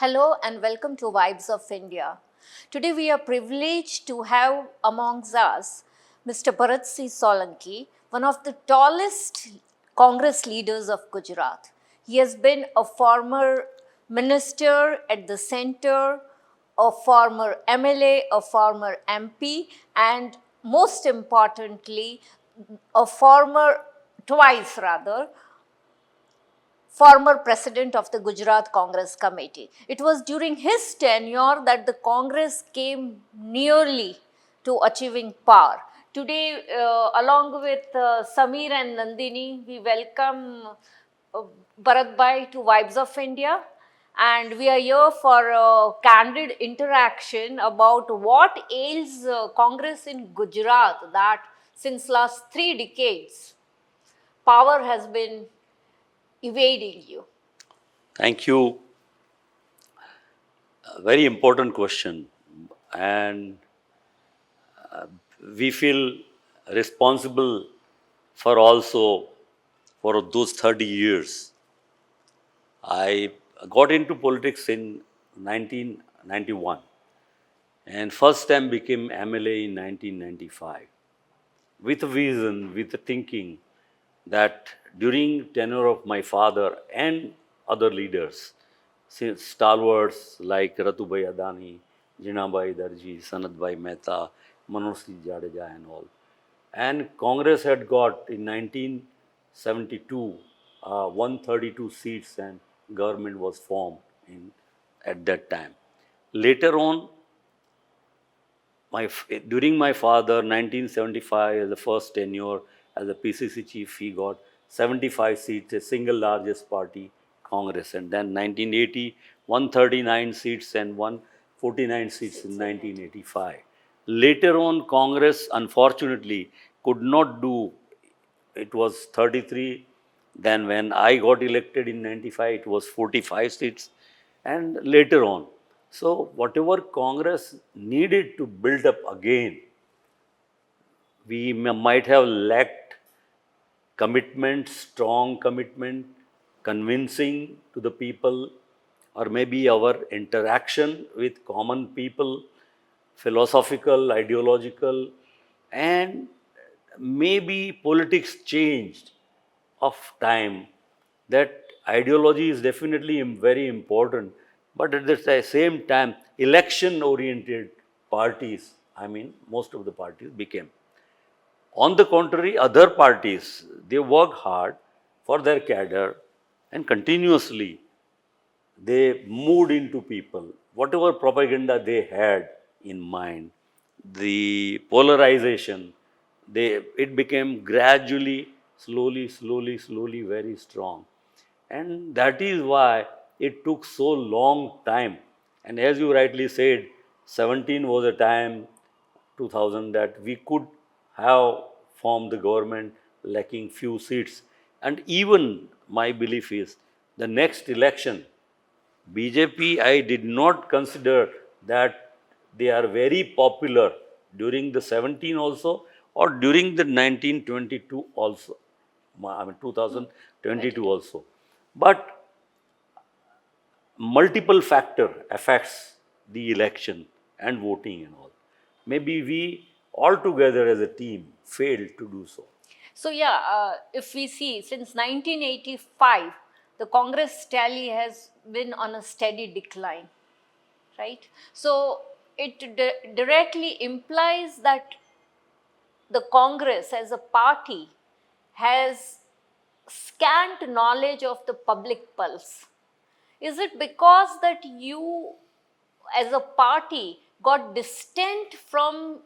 Hello and welcome to Vibes of India. Today we are privileged to have amongst us Mr. Bharatsinh Solanki, one of the tallest Congress leaders of Gujarat. He has been a former minister at the center, a former MLA, a former MP, and most importantly, a twice rather, former president of the Gujarat Congress Committee. It was during his tenure that the Congress came nearly to achieving power. Today, along with Samir and Nandini, we welcome Bharat Bhai to Vibes of India. And we are here for a candid interaction about what ails Congress in Gujarat that since last 3 decades, power has been evading you. Thank you. A very important question. And we feel responsible for also for those 30 years. I got into politics in 1991 and first time became MLA in 1995 with a vision, with a thinking that during tenure of my father and other leaders, stalwarts like Ratubhai Adani, Jinabai Darji, Sanatbhai Mehta, Manoj Jadeja and all. And Congress had got in 1972 132 seats and government was formed at that time. Later on, during my father, 1975, as the first tenure as a PCC chief, he got 75 seats, the single largest party, Congress. And then 1980, 139 seats and 149 seats in 1985. Later on, Congress, unfortunately, could not do, it was 33. Then when I got elected in 95, it was 45 seats. And later on, so whatever Congress needed to build up again, we might have lacked commitment, strong commitment, convincing to the people, or maybe our interaction with common people, philosophical, ideological, and maybe politics changed of time. That ideology is definitely very important, but at the same time, election oriented parties, I mean, most of the parties became. On the contrary, other parties, they work hard for their cadre and continuously they moved into people. Whatever propaganda they had in mind, the polarization, it became gradually, slowly, very strong. And that is why it took so long time. And as you rightly said, 17 was a time, 2000, that we could have formed the government lacking few seats. And even my belief is the next election, BJP, I did not consider that they are very popular during the 17 also or during the 1922 also, I mean 2022 also. But multiple factor affects the election and voting and all. Maybe we all together as a team failed to do so. So, if we see since 1985, the Congress tally has been on a steady decline, right? So, it directly implies that the Congress as a party has scant knowledge of the public pulse. Is it because that you as a party got distant from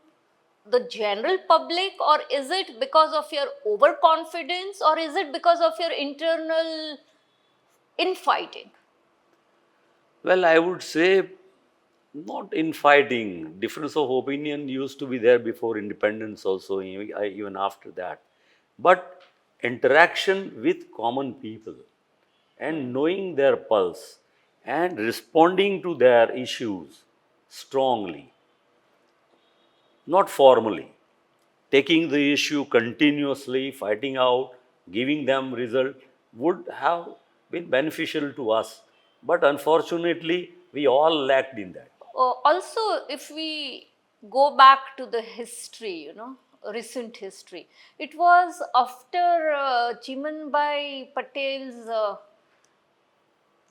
the general public, or is it because of your overconfidence, or is it because of your internal infighting? Well, I would say not infighting. Difference of opinion used to be there before independence also, even after that. But interaction with common people and knowing their pulse and responding to their issues strongly, not formally. Taking the issue continuously, fighting out, giving them result would have been beneficial to us. But unfortunately, We all lacked in that. Also, if we go back to the history, recent history, it was after Chimanbai Patel's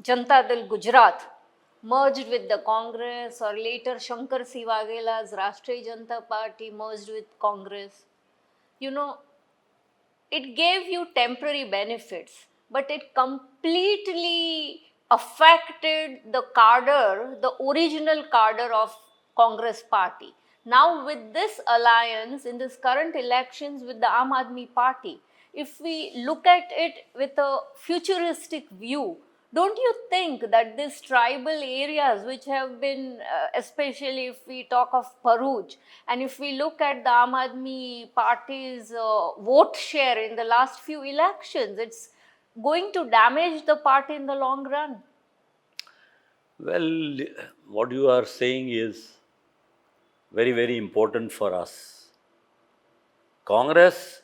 Janata Dal Gujarat merged with the Congress, or later Shankar C. Waghela's Rashtriya Janata Party merged with Congress. You know, it gave you temporary benefits, but it completely affected the cadre, the original cadre of Congress party. Now with this alliance in this current elections with the Aam Aadmi party, if we look at it with a futuristic view, don't you think that these tribal areas which have been, especially if we talk of Paruj, and if we look at the Aam Aadmi party's vote share in the last few elections, it's going to damage the party in the long run? Well, what you are saying is very, very important for us. Congress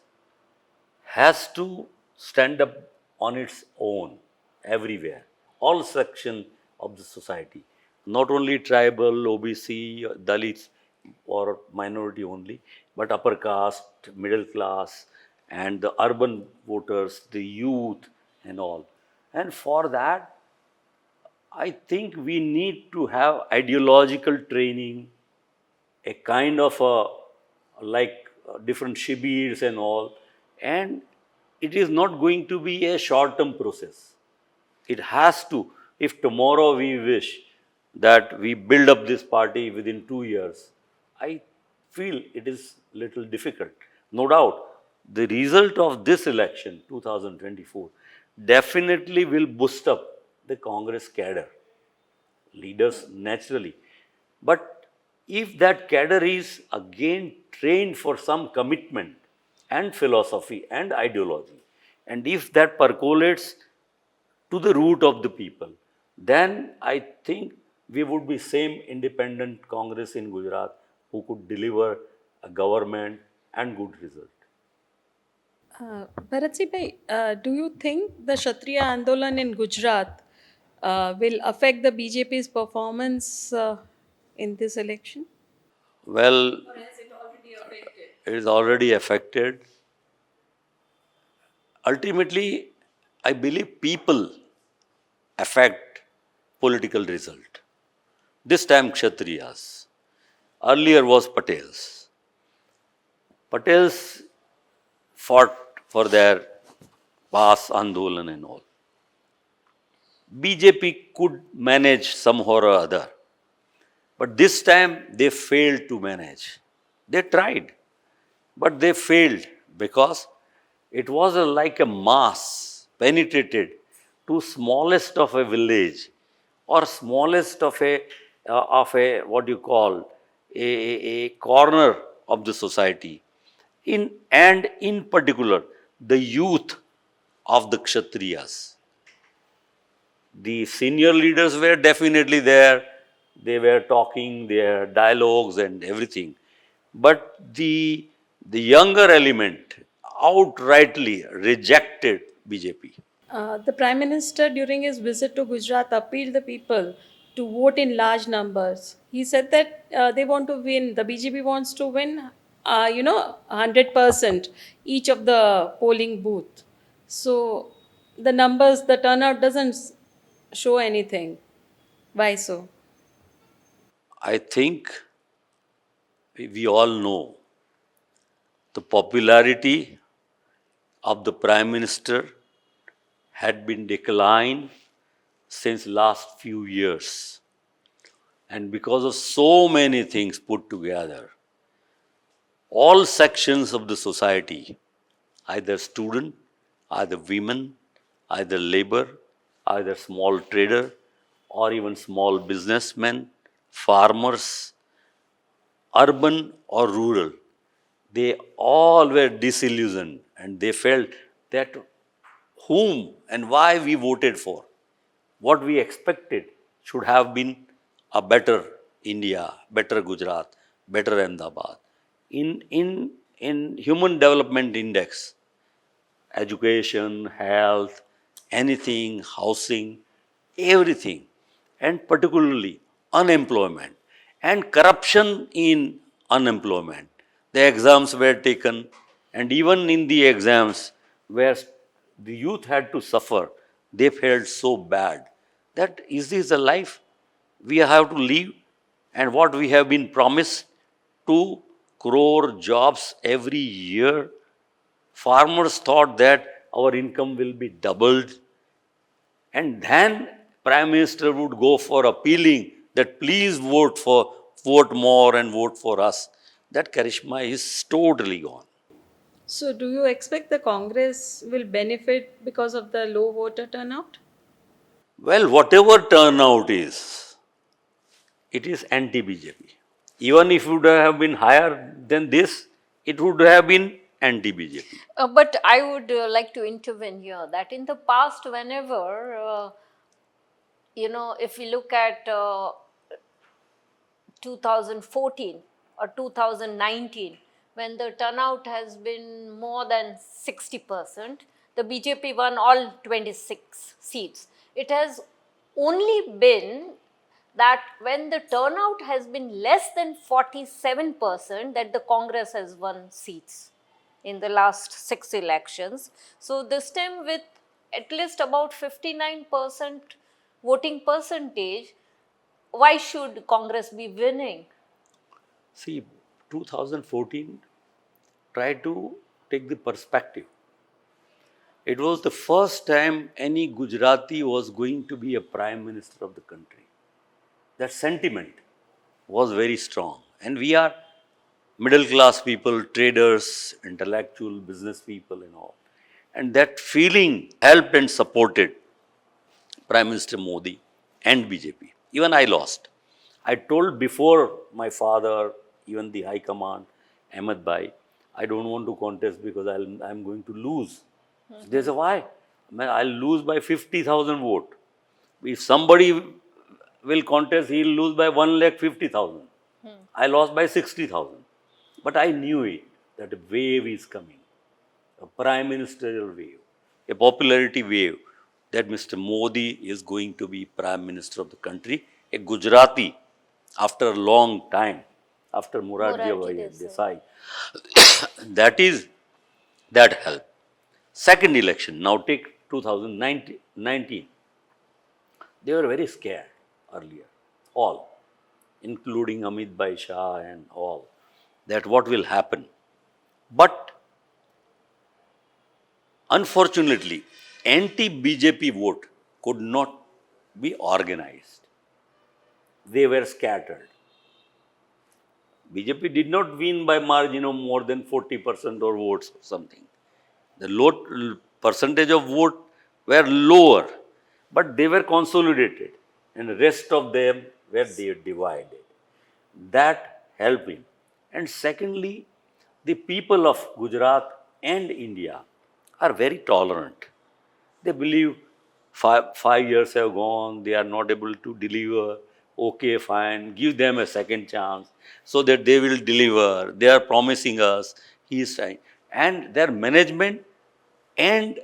has to stand up on its own everywhere, all sections of the society, not only tribal, OBC, Dalits, or minority only, but upper caste, middle class, and the urban voters, the youth, and all. And for that, I think we need to have ideological training, a kind of a like different shibits and all, and it is not going to be a short term process. It has to, if tomorrow we wish that we build up this party within 2 years, I feel it is little difficult. No doubt, the result of this election 2024 definitely will boost up the Congress cadre, leaders naturally. But if that cadre is again trained for some commitment and philosophy and ideology, and if that percolates to the root of the people, then I think we would be same independent Congress in Gujarat who could deliver a government and good result. Bharatji bhai, do you think the Kshatriya Andolan in Gujarat will affect the BJP's performance in this election? Well, Or has it already affected? it is already affected. Ultimately, I believe people affect political result. This time Kshatriyas. Earlier was Patels. Patels fought for their past Andolan and all. BJP could manage somehow or other. But this time they failed to manage. They tried, but they failed because it was like a mass penetrated to smallest of a village or smallest of a what you call a corner of the society. And in particular the youth of the Kshatriyas. The senior leaders were definitely there. They were talking their dialogues and everything. But the younger element outrightly rejected BJP. The Prime Minister, during his visit to Gujarat, appealed the people to vote in large numbers. He said that they want to win, the BJP wants to win, 100% each of the polling booth. So the numbers, the turnout doesn't show anything. Why so? I think we all know the popularity of the Prime Minister had been declined since last few years. And because of so many things put together, all sections of the society, either student, either women, either labor, either small trader, or even small businessmen, farmers, urban or rural, they all were disillusioned and they felt that whom and why we voted for, what we expected should have been a better India, better Gujarat, better Ahmedabad. In Human Development Index, education, health, anything, housing, everything. and particularly unemployment and corruption in unemployment. The exams were taken, and even in the exams where the youth had to suffer, they felt so bad that is this a life we have to live? And what we have been promised, 2 crore jobs every year. Farmers thought that our income will be doubled, and then Prime Minister would go for appealing that please vote more and vote for us. That charisma is totally gone. So, do you expect the Congress will benefit because of the low voter turnout? Well, whatever turnout is, it is anti-BJP. Even if it would have been higher than this, it would have been anti-BJP. But I would like to intervene here that in the past, whenever, if we look at 2014 or 2019, when the turnout has been more than 60%, the BJP won all 26 seats. It has only been that when the turnout has been less than 47%, that the Congress has won seats in the last 6 elections. So this time with at least about 59% voting percentage, why should Congress be winning? See, 2014, try to take the perspective. It was the first time any Gujarati was going to be a prime minister of the country. That sentiment was very strong. And we are middle class people, traders, intellectual, business people, and all. And that feeling helped and supported Prime Minister Modi and BJP. Even I lost. I told before my father, even the High Command, Ahmed Bhai, I don't want to contest because I'm going to lose. So they say, why? Man, I'll lose by 50,000 vote. If somebody will contest, he'll lose by 1,50,000. I lost by 60,000. But I knew it, that a wave is coming, a prime ministerial wave, a popularity wave, that Mr. Modi is going to be prime minister of the country, a Gujarati, after a long time, after Morarji Morarji Desai. Desai. That helped. Second election, now take 2019. They were very scared earlier, all, including Amit Bhai Shah and all, that what will happen. But unfortunately, anti-BJP vote could not be organized. They were scattered. BJP did not win by margin of more than 40% or votes or something. The low percentage of vote were lower, but they were consolidated, and the rest of them were divided. That helped him. And secondly, the people of Gujarat and India are very tolerant. They believe 5 years have gone, they are not able to deliver. Okay, fine, give them a second chance so that they will deliver. They are promising us. He is trying. And their management and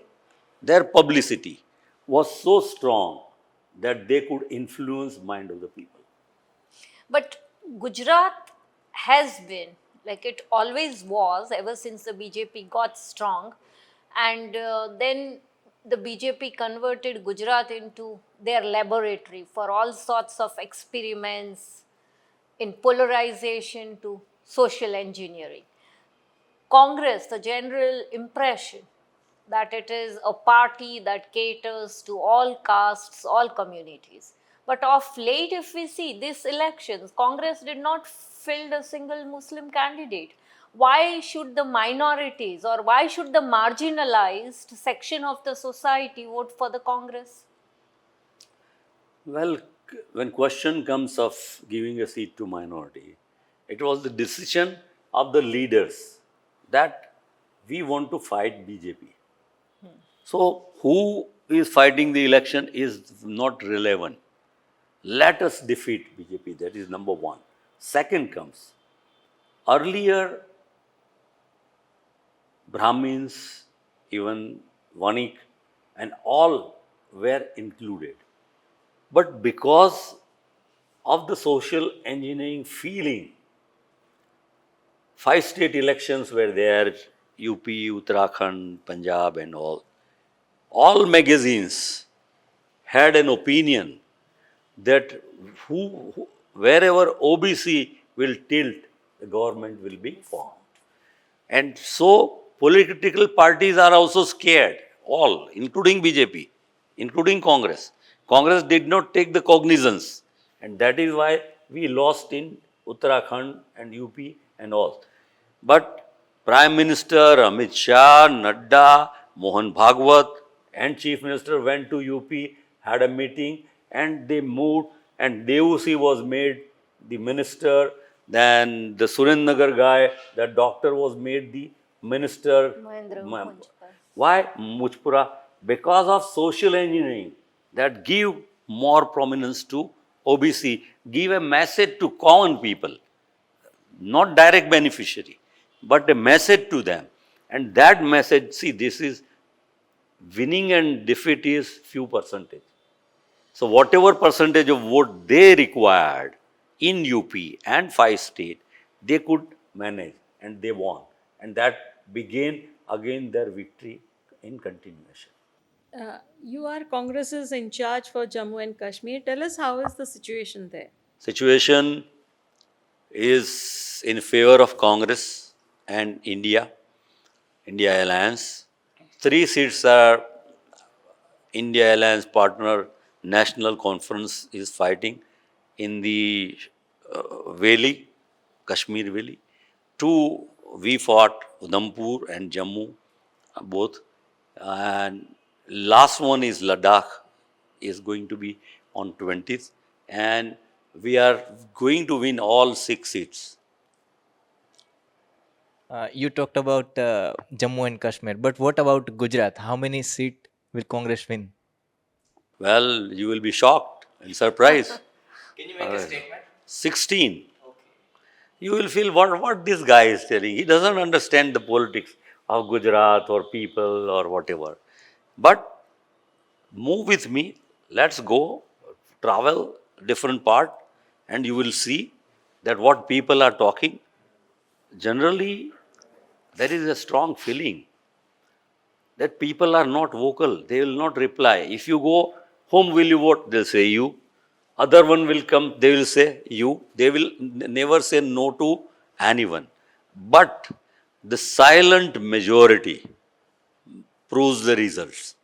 their publicity was so strong that they could influence mind of the people. But Gujarat has been, like it always was, ever since the BJP got strong. And then the BJP converted Gujarat into their laboratory for all sorts of experiments in polarization to social engineering. Congress, the general impression that it is a party that caters to all castes, all communities. But of late, if we see these elections, Congress did not field a single Muslim candidate. Why should the minorities or why should the marginalized section of the society vote for the Congress? Well, when question comes of giving a seat to minority, it was the decision of the leaders that we want to fight BJP. So who is fighting the election is not relevant. Let us defeat BJP. That is number one. Second comes, earlier Brahmins, even Vanik, and all were included. But because of the social engineering feeling, 5 state elections were there, UP, Uttarakhand, Punjab and all. All magazines had an opinion that wherever OBC will tilt, the government will be formed. And so political parties are also scared, all, including BJP, including Congress. Congress did not take the cognizance, and that is why we lost in Uttarakhand and UP and all. But Prime Minister Amit Shah, Nadda, Mohan Bhagwat, and Chief Minister went to UP, had a meeting, and they moved, and Devusi was made the minister. Then the Surendranagar guy, the doctor, was made the minister. Mahendra Ma- Mujpal. Why Mujpura? Because of social engineering that give more prominence to OBC, give a message to common people, not direct beneficiary, but a message to them. And that message, see, this is winning and defeat is few percentage. So whatever percentage of vote they required in UP and 5 state, they could manage and they won. And that began again their victory in continuation. You are Congress is in charge for Jammu and Kashmir. Tell us how is the situation there? Situation is in favor of Congress and India Alliance. 3 seats are India Alliance partner National Conference is fighting in the Valley, Kashmir Valley. 2 we fought Udhampur and Jammu, both. And last one is Ladakh, is going to be on 20th. And we are going to win all 6 seats. You talked about Jammu and Kashmir, but what about Gujarat? How many seats will Congress win? Well, you will be shocked and surprised. Can you make a statement? 16. You will feel what this guy is telling. He doesn't understand the politics of Gujarat or people or whatever. But move with me. Let's go, travel different part, and you will see that what people are talking. Generally, there is a strong feeling that people are not vocal. They will not reply. If you go, whom will you vote? They'll say you. Other one will come, they will say you. They will never say no to anyone. But the silent majority proves the results.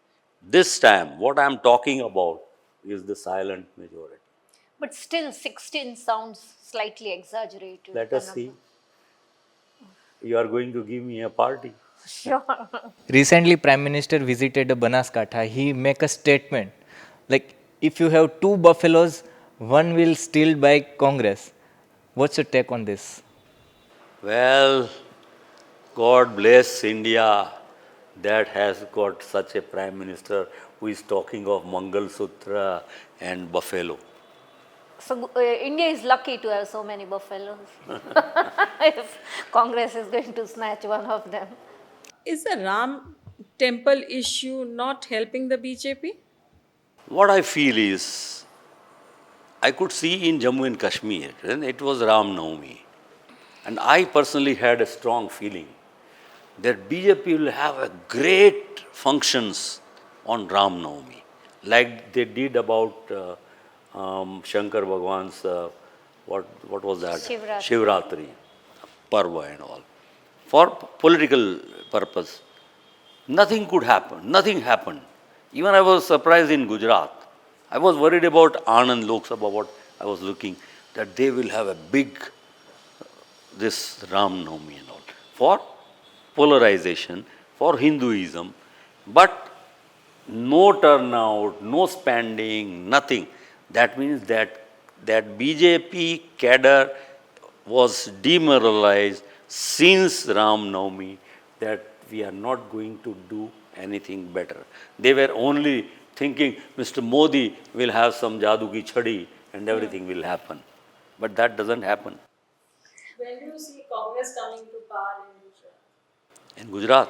This time, what I am talking about is the silent majority. But still, 16 sounds slightly exaggerated. Let us see. You are going to give me a party. Sure. Recently, Prime Minister visited Banaskantha. He make a statement like, if you have 2 buffaloes, one will steal by Congress. What's your take on this? Well, God bless India that has got such a prime minister who is talking of Mangal Sutra and buffalo. So India is lucky to have so many buffaloes. If Congress is going to snatch one of them. Is the Ram temple issue not helping the BJP? What I feel is, I could see in Jammu and Kashmir, and it was Ram Navami. And I personally had a strong feeling that BJP will have a great functions on Ram Navami, like they did about Shankar Bhagwan's, what was that? Shivratri. Shivratri, Parva and all. For political purpose, nothing could happen, nothing happened. Even I was surprised in Gujarat. I was worried about Anand Lok Sabha, what I was looking, that they will have a big this Ram Navami and all, for polarization, for Hinduism, but no turnout, no spending, nothing. That means that BJP cadre was demoralized since Ram Navami, that we are not going to do anything better. They were only thinking Mr. Modi will have some jadoo ki chhadi and everything will happen. But that doesn't happen. When do you see Congress coming to power in Gujarat? In Gujarat,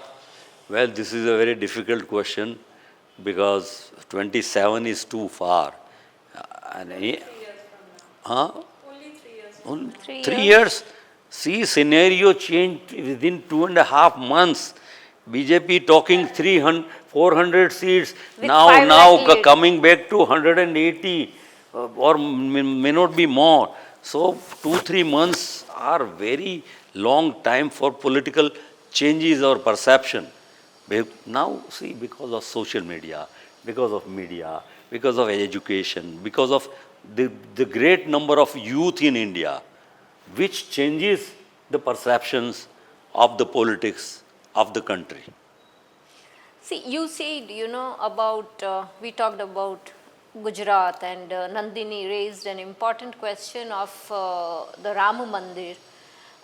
well, this is a very difficult question because 27 is too far. And huh? Only 3 3 years. years. See, scenario changed within 2.5 months. BJP talking 300, 400 seats. With Now, 5 lakh now lead. coming back to 180 or may not be more. So 2-3 months are very long time for political changes or perception. Now, see, because of social media, because of education, because of the great number of youth in India, which changes the perceptions of the politics of the country. See, you said, about, we talked about Gujarat, and Nandini raised an important question of the Ram Mandir.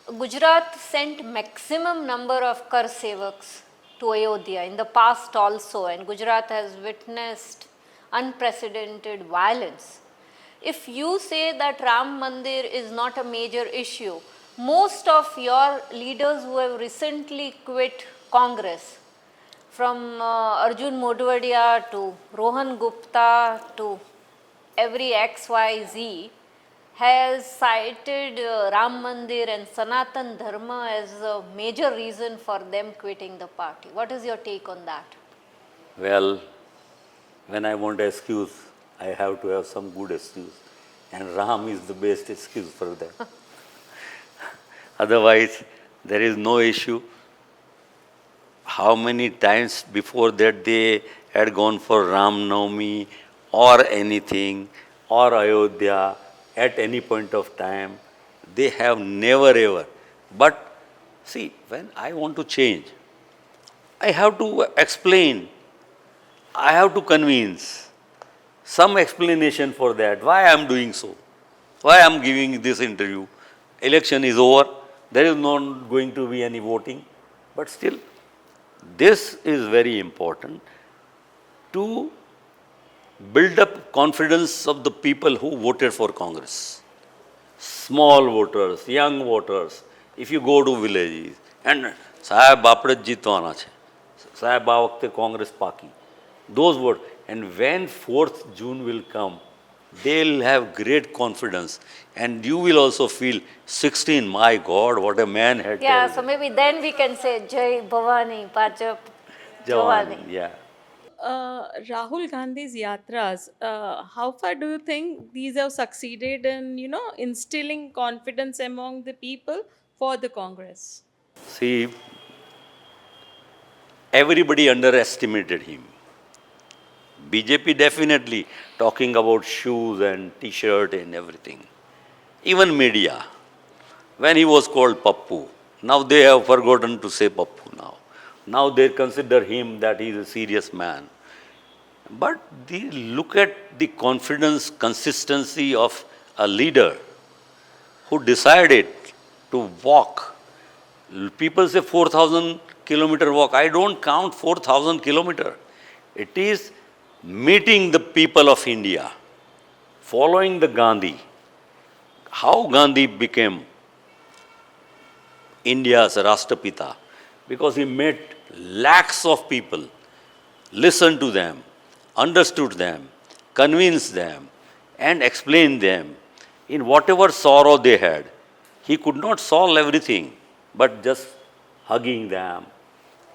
Gujarat sent maximum number of Kar Sevaks to Ayodhya in the past also, and Gujarat has witnessed unprecedented violence. If you say that Ram Mandir is not a major issue, most of your leaders who have recently quit Congress, from Arjun Modwadia to Rohan Gupta to every XYZ, has cited Ram Mandir and Sanatan Dharma as a major reason for them quitting the party. What is your take on that? Well, when I want an excuse, I have to have some good excuse. And Ram is the best excuse for that. Otherwise, there is no issue. How many times before that they had gone for Ram Navami or anything or Ayodhya at any point of time? They have never ever. But see, when I want to change, I have to explain, I have to convince, some explanation for that, why I am doing so, why I am giving this interview. Election is over, there is not going to be any voting, but still, this is very important to build up confidence of the people who voted for Congress. Small voters, young voters, if you go to villages, and સાહેબ આપણે જ જીતવાના છે, સાહેબ આ વખતે કોંગ્રેસ પાકી, those vote, and when 4th June will come, they'll have great confidence, and you will also feel 16, my God, what a man had Yeah, told so maybe then we can say Jai Bhavani, Pachap, Jawani, Jawani. yeah. Rahul Gandhi's yatras, how far do you think these have succeeded in, instilling confidence among the people for the Congress? See, everybody underestimated him. BJP definitely talking about shoes and t-shirt and everything. Even media, when he was called Pappu, now they have forgotten to say Pappu now. Now they consider him that he is a serious man. But look at the confidence, consistency of a leader who decided to walk. People say 4,000 kilometer walk. I don't count 4,000 kilometer. It is meeting the people of India, following the Gandhi. How Gandhi became India's Rashtrapita? Because he met lakhs of people, listened to them, understood them, convinced them, and explained them in whatever sorrow they had. He could not solve everything, but just hugging them,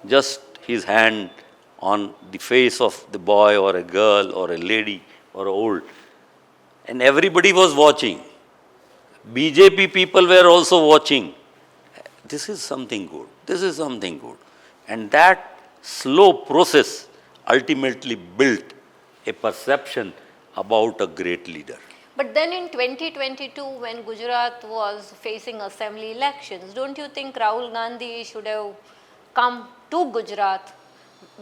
just his hand on the face of the boy or a girl or a lady or old. And everybody was watching. BJP people were also watching. This is something good. This is something good. And that slow process ultimately built a perception about a great leader. But then in 2022, when Gujarat was facing assembly elections, don't you think Rahul Gandhi should have come to Gujarat,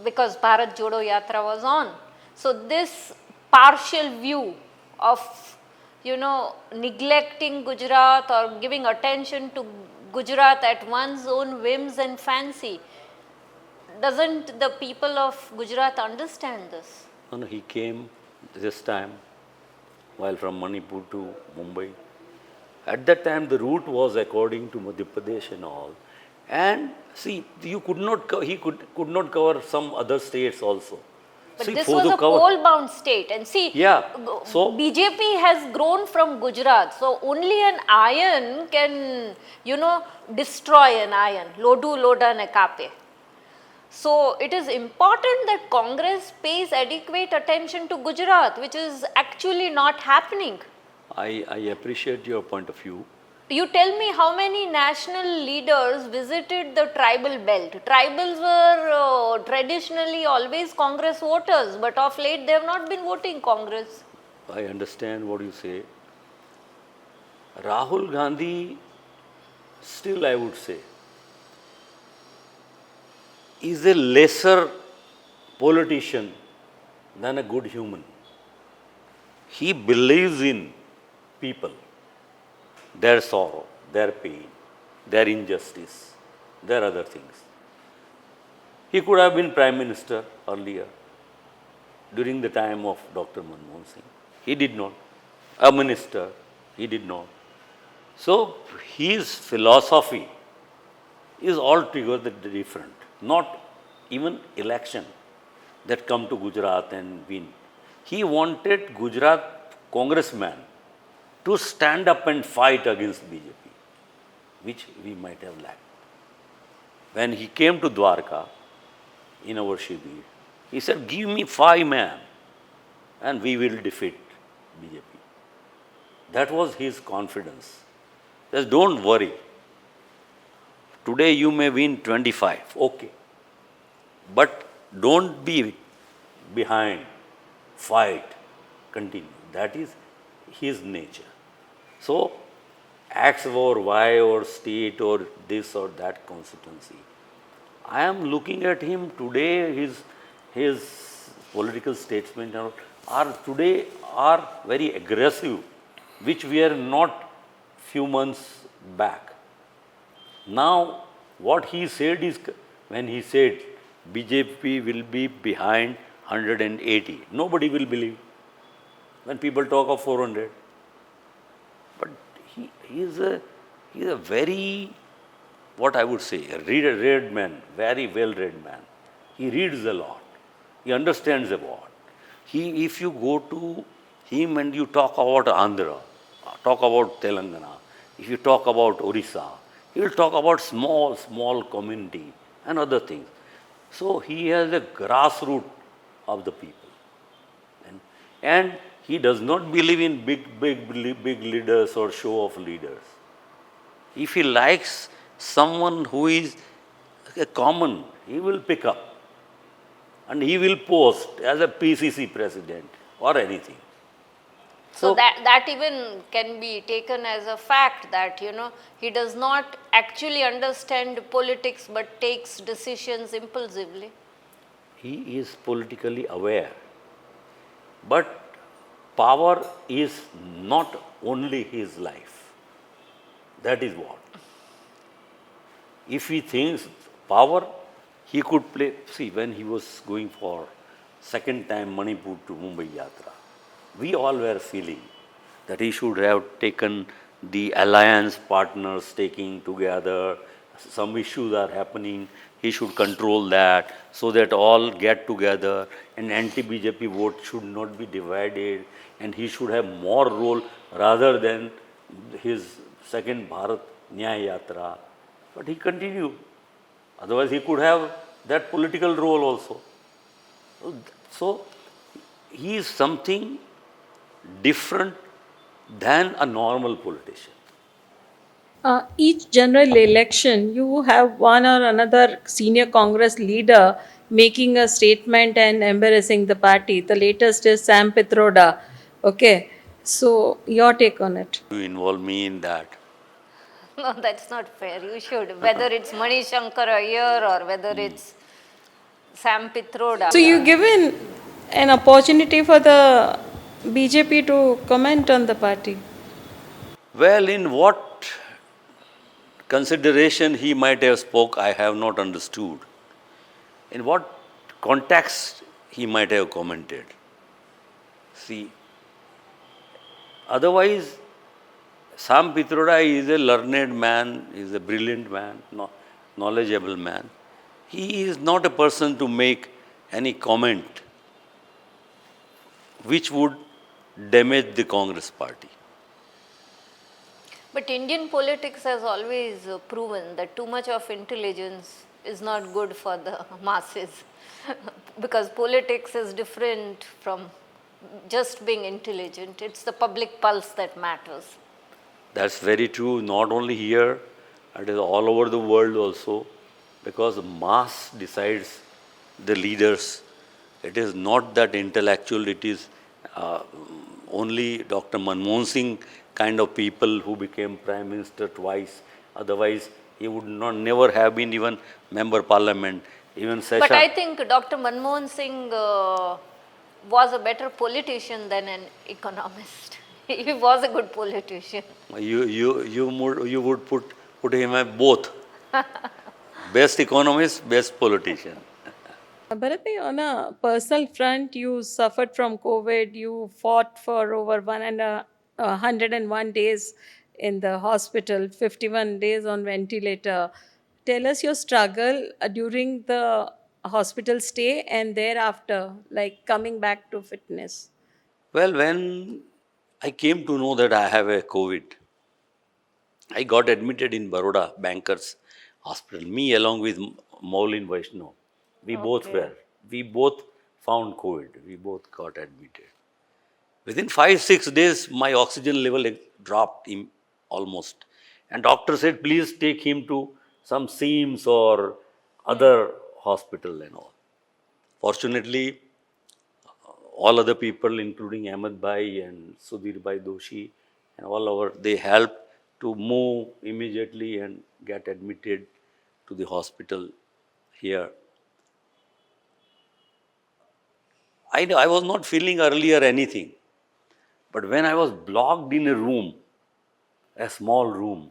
because Bharat Jodo Yatra was on? So this partial view of, neglecting Gujarat or giving attention to Gujarat at one's own whims and fancy, doesn't the people of Gujarat understand this? No, he came this time while from Manipur to Mumbai. At that time, the route was according to Madhya Pradesh and all. And see, he could not cover some other states also. But See, this for was the a cover. coal-bound state. And see, Yeah. So BJP has grown from Gujarat. So only an iron can, destroy an iron. Lodu loda ne kape. So it is important that Congress pays adequate attention to Gujarat, which is actually not happening. I appreciate your point of view. You tell me how many national leaders visited the tribal belt. Tribals were traditionally always Congress voters, but of late they have not been voting Congress. I understand what you say. Rahul Gandhi, still I would say, is a lesser politician than a good human. He believes in people, their sorrow, their pain, their injustice, their other things. He could have been Prime Minister earlier, during the time of Dr. Manmohan Singh. He did not. A minister, he did not. So his philosophy is altogether different. Not even election that come to Gujarat and win. He wanted Gujarat congressman to stand up and fight against BJP, which we might have lacked. When he came to Dwarka in our Shibir, he said, give me 5 men and we will defeat BJP. That was his confidence. He says, don't worry. Today you may win 25, okay. But don't be behind, fight, continue. That is his nature. So, X or Y or state or this or that constituency. I am looking at him today, his political statements are very aggressive, which we are not few months back. Now, what he said is, when he said BJP will be behind 180, nobody will believe when people talk of 400. But he is a very, what I would say, a read man, very well read man. He reads a lot. He understands a lot. If you go to him and you talk about Andhra, talk about Telangana, if you talk about Orissa, he will talk about small community and other things. So he has a grassroots of the people. And he does not believe in big leaders or show of leaders. If he likes someone who is a common, he will pick up and he will post as a PCC president or anything. So that even can be taken as a fact that, he does not actually understand politics but takes decisions impulsively. He is politically aware. But power is not only his life. That is what. If he thinks power, he could play. See, when he was going for second time Manipur to Mumbai Yatra, we all were feeling that he should have taken the alliance partners taking together. Some issues are happening. He should control that so that all get together and anti-BJP vote should not be divided and he should have more role rather than his second Bharat Nyaya Yatra. But he continued. Otherwise, he could have that political role also. So, he is something different than a normal politician. Each general election, you have one or another senior Congress leader making a statement and embarrassing the party. The latest is Sam Pitroda. Okay, so your take on it. You involve me in that. No, that's not fair. You should. Whether it's Mani Shankar Iyer or whether it's Sam Pitroda. So you given an opportunity for the BJP to comment on the party. Well, in what consideration he might have spoke, I have not understood. In what context he might have commented. See, otherwise, Sam Pitroda is a learned man, is a brilliant man, knowledgeable man. He is not a person to make any comment which would damage the Congress party. But Indian politics has always proven that too much of intelligence is not good for the masses because politics is different from just being intelligent. It's the public pulse that matters. That's very true, not only here, it is all over the world also, because mass decides the leaders. It is not that intellectual, it is uh, only Dr. Manmohan Singh kind of people who became Prime Minister twice. Otherwise, he would not never have been even member parliament. Even But I Sesha. think Dr. Manmohan Singh was a better politician than an economist. He was a good politician. You would put him at both. Best economist, best politician. Bharat, on a personal front, you suffered from COVID. You fought for over 101 days in the hospital, 51 days on ventilator. Tell us your struggle during the hospital stay and thereafter, like coming back to fitness. Well, when I came to know that I have a COVID, I got admitted in Baroda Bankers Hospital. Me along with Maulin Vaishnav. We both Okay. were. We both found COVID. We both got admitted. Within 5 6 days, my oxygen level dropped almost. And doctor said, please take him to some SEAMS or other hospital and all. Fortunately, all other people, including Ahmed Bhai and Sudhir Bhai Doshi, and all our, they helped to move immediately and get admitted to the hospital here. I was not feeling earlier anything, but when I was blocked in a room, a small room,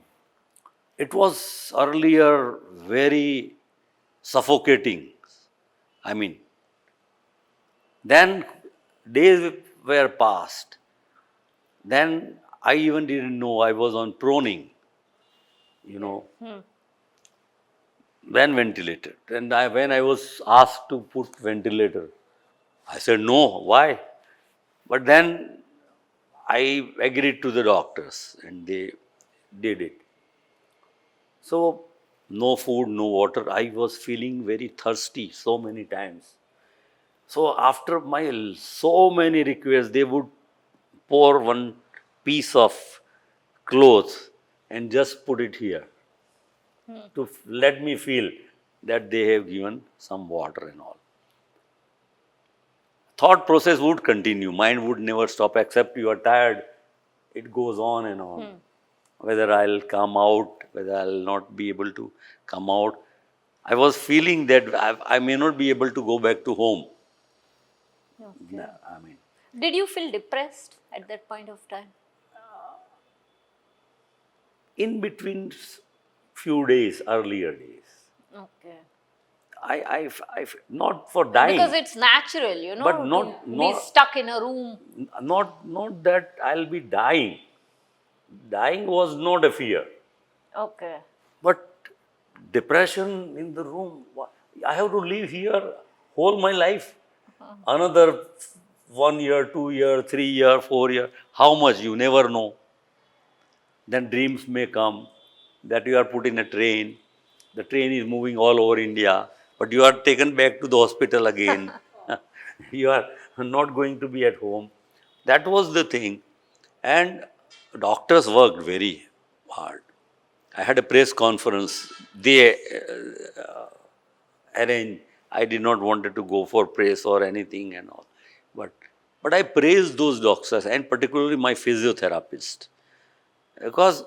it was earlier very suffocating. I mean, then days were passed. Then I even didn't know I was on proning, you know, when ventilated. And when I was asked to put ventilator, I said no. Why? But then I agreed to the doctors, and they did it. So no food, no water. I was feeling very thirsty so many times. So after my so many requests, they would pour one piece of cloth and just put it here to let me feel that they have given some water and all. Thought process would continue. Mind would never stop, except you are tired. It goes on and on. Whether I'll come out, whether I'll not be able to come out. I was feeling that I may not be able to go back to home. Okay. I mean, Did you feel depressed at that point of time? in between few days, earlier days, Okay. not for dying, Because it's natural, you know, but to not, be not, stuck in a room. not that I'll be dying. Dying was not a fear, Okay. but depression in the room. I have to live here whole my life. Another 1 year, 2 year, 3 year, 4 year. How much you never know. Then dreams may come that you are put in a train. The train is moving all over India, but you are taken back to the hospital again. You are not going to be at home. That was the thing. And doctors worked very hard. I had a press conference. They arranged. I did not wanted to go for press or anything and all. But but I praised those doctors and particularly my physiotherapist because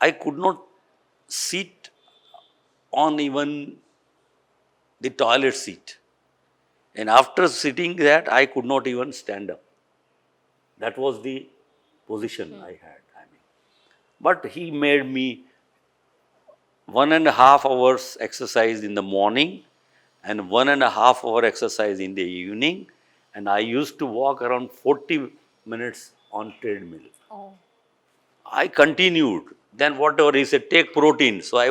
I could not sit on even the toilet seat. And after sitting that, I could not even stand up. That was the position I had. I mean, but he made me 1.5 hours exercise in the morning and 1.5 hour exercise in the evening. And I used to walk around 40 minutes on treadmill. Oh. I continued. Then whatever he said, take protein. So I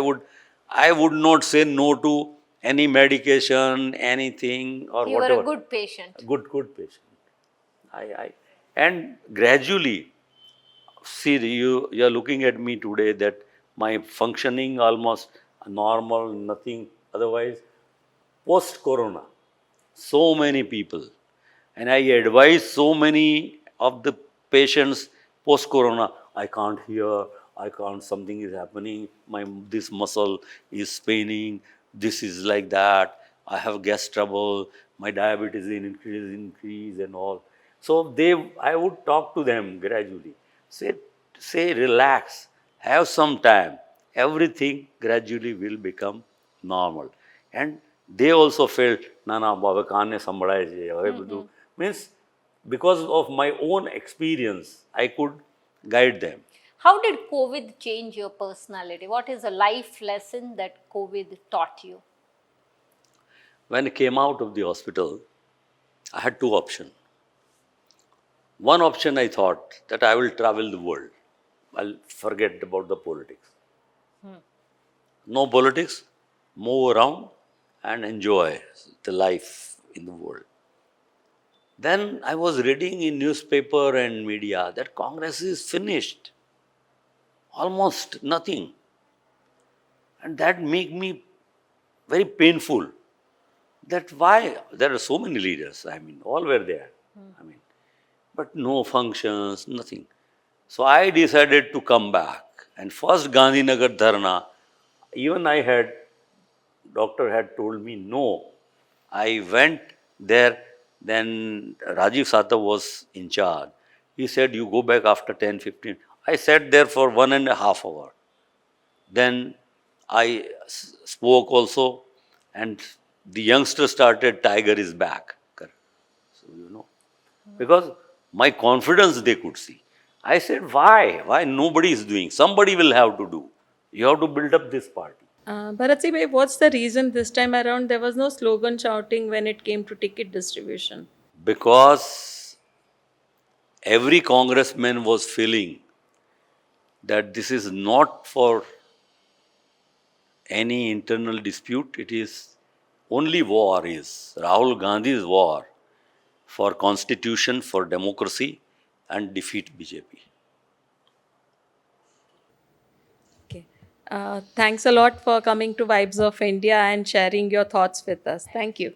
would not say no to any medication, anything or You were a whatever. good patient. Good patient. I and gradually, see, you are looking at me today that my functioning almost normal, nothing otherwise. Post Corona, so many people, and I advise so many of the patients post Corona. I can't hear. I can't. Something is happening. My this muscle is paining. This is like that. I have gas trouble. My diabetes is increase and all. So I would talk to them gradually. Say, relax. Have some time. Everything gradually will become normal. And they also felt, ના ના હવે કાને સંભળાય છે હવે બધું means because of my own experience I could guide them. How did COVID change your personality? What is a life lesson that COVID taught you? When I came out of the hospital, I had two options. One option, I thought that I will travel the world. I'll forget about the politics. No politics, move around and enjoy the life in the world. Then I was reading in newspaper and media that Congress is finished, almost nothing, and that made me very painful. That why there are so many leaders. I mean, all were there. I mean, but no functions, nothing. So I decided to come back. And first Gandhinagar Dharna, even doctor had told me no. I went there, then Rajiv Sata was in charge. He said, you go back after 10-15. I sat there for 1.5 hours. Then I spoke also, and the youngster started, Tiger is back. So, because my confidence they could see. I said, why? Why nobody is doing? Somebody will have to do. You have to build up this party. Bharatsi bhai, what's the reason this time around there was no slogan shouting when it came to ticket distribution? Because every congressman was feeling that this is not for any internal dispute, it is only war is Rahul Gandhi's war for constitution, for democracy, and defeat BJP. Okay. Thanks a lot for coming to Vibes of India and sharing your thoughts with us. Thank you.